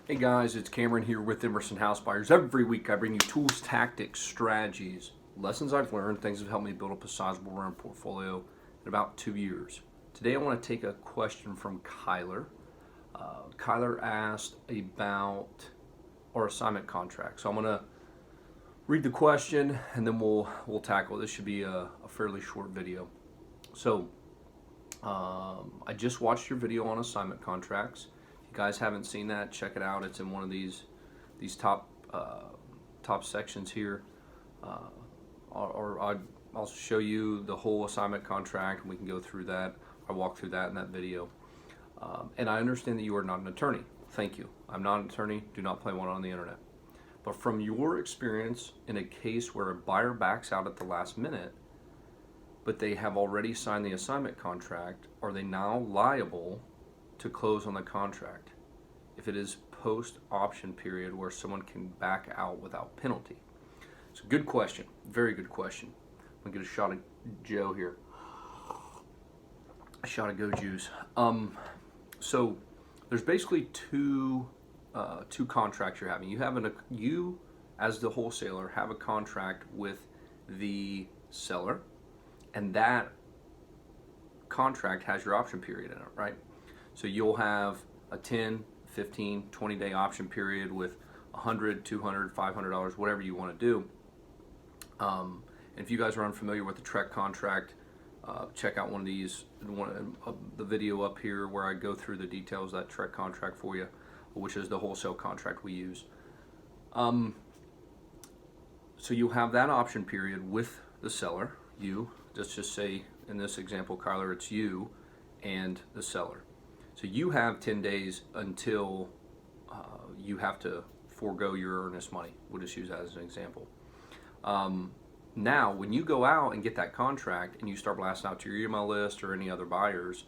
Hey guys, it's Cameron here with Emerson House Buyers. Every week I bring you tools, tactics, strategies, lessons I've learned, things that have helped me build up a sizable rental portfolio in about 2 years. Today I want to take a question from Kyler. Kyler asked about our assignment contract. So I'm going to read the question and then we'll tackle it. This should be a fairly short video. So I just watched your video on assignment contracts. If you guys haven't seen that, check it out. It's in one of these top sections here. I'll show you the whole assignment contract and we can go through that. I walk through that in that video. And I understand that you are not an attorney. Thank you. I'm not an attorney. Do not play one on the internet. But from your experience in a case where a buyer backs out at the last minute, but they have already signed the assignment contract, are they now liable to close on the contract if it is post-option period where someone can back out without penalty? It's a good question. Very good question. I'm going to get a shot of Joe here. A shot of Go Juice. So there's basically two contracts you're having. You as the wholesaler have a contract with the seller, and that contract has your option period in it, right? So you'll have a 10, 15, 20-day option period with $100, $200, $500, whatever you want to do. And if you guys are unfamiliar with the TREC contract, check out the video up here where I go through the details of that TREC contract for you, which is the wholesale contract we use. So you have that option period with the seller. Let's just say in this example, Kyler, it's you and the seller. So you have 10 days until you have to forego your earnest money. We'll just use that as an example. Now, when you go out and get that contract and you start blasting out to your email list or any other buyers,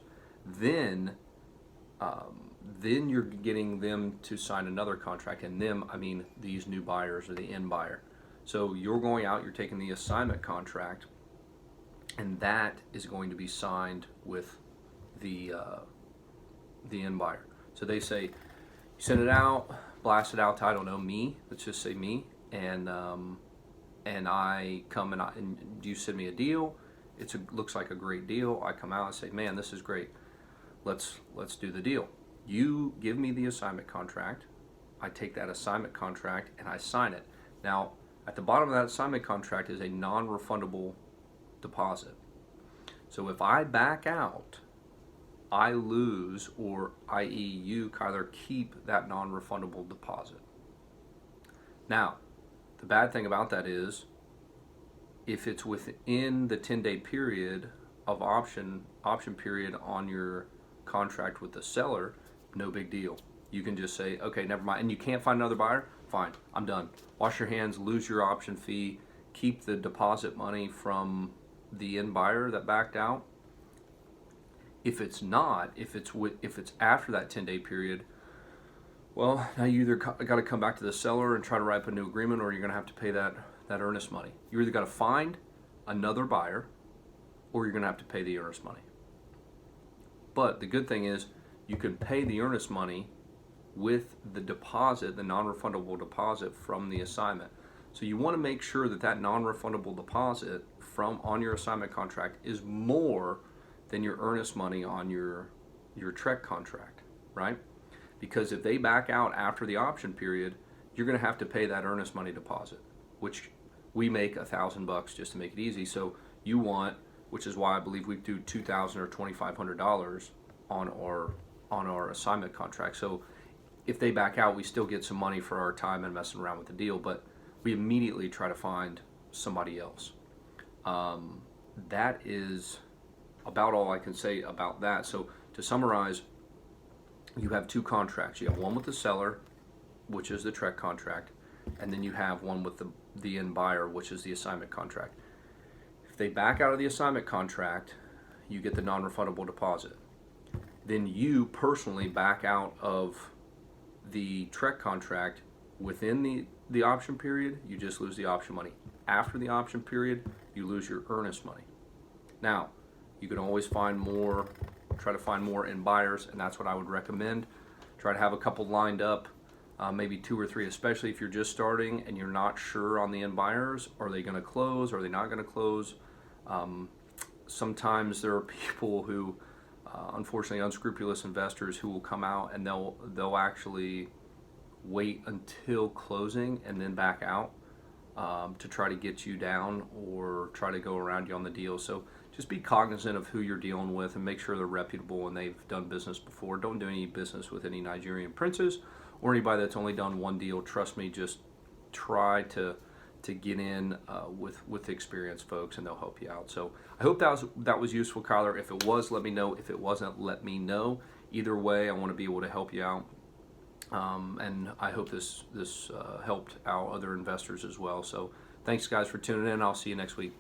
then you're getting them to sign another contract. And them, I mean these new buyers or the end buyer. So you're going out, you're taking the assignment contract, and that is going to be signed with the end buyer. So they say, you send it out, blast it out to, I don't know, me, let's just say me, and I come and you send me a deal. Looks like a great deal. I come out and say, man, this is great. Let's do the deal. You give me the assignment contract. I take that assignment contract and I sign it. Now, at the bottom of that assignment contract is a non-refundable deposit. So if I back out, I lose, or i.e. you, Kyler, keep that non-refundable deposit. Now, the bad thing about that is, if it's within the 10-day period of option period on your contract with the seller, no big deal. You can just say, okay, never mind. And you can't find another buyer? Fine, I'm done. Wash your hands, lose your option fee, keep the deposit money from the end buyer that backed out. If it's not, if it's after that 10-day period, well, now you either got to come back to the seller and try to write up a new agreement, or you're going to have to pay that earnest money. You either got to find another buyer, or you're going to have to pay the earnest money. But the good thing is, you can pay the earnest money with the deposit, the non-refundable deposit from the assignment. So you want to make sure that non-refundable deposit on your assignment contract is more than your earnest money on your TREC contract, right? Because if they back out after the option period, you're going to have to pay that earnest money deposit, which we make $1,000 just to make it easy. So you want, which is why I believe we do $2,000 or $2,500 on our assignment contract. So if they back out, we still get some money for our time and messing around with the deal, but we immediately try to find somebody else. That is about all I can say about that. So to summarize, you have two contracts. You have one with the seller, which is the TREC contract, and then you have one with the end buyer, which is the assignment contract. If they back out of the assignment contract, you get the non-refundable deposit. Then you personally back out of the TREC contract within the option period, you just lose the option money. After the option period, you lose your earnest money. Now, you can always find more, try to find more in buyers, and that's what I would recommend. Try to have a couple lined up. maybe 2 or 3, especially if you're just starting and you're not sure on the end buyers. Are they going to close? Are they not going to close? Sometimes there are people who, unfortunately, unscrupulous investors who will come out and they'll actually wait until closing and then back out to try to get you down or try to go around you on the deal. So just be cognizant of who you're dealing with and make sure they're reputable and they've done business before. Don't do any business with any Nigerian princes or anybody that's only done one deal. Trust me, just try to get in with experienced folks, and they'll help you out. So I hope that was useful, Kyler. If it was, let me know. If it wasn't, let me know. Either way, I want to be able to help you out. And I hope this helped our other investors as well. So thanks, guys, for tuning in. I'll see you next week.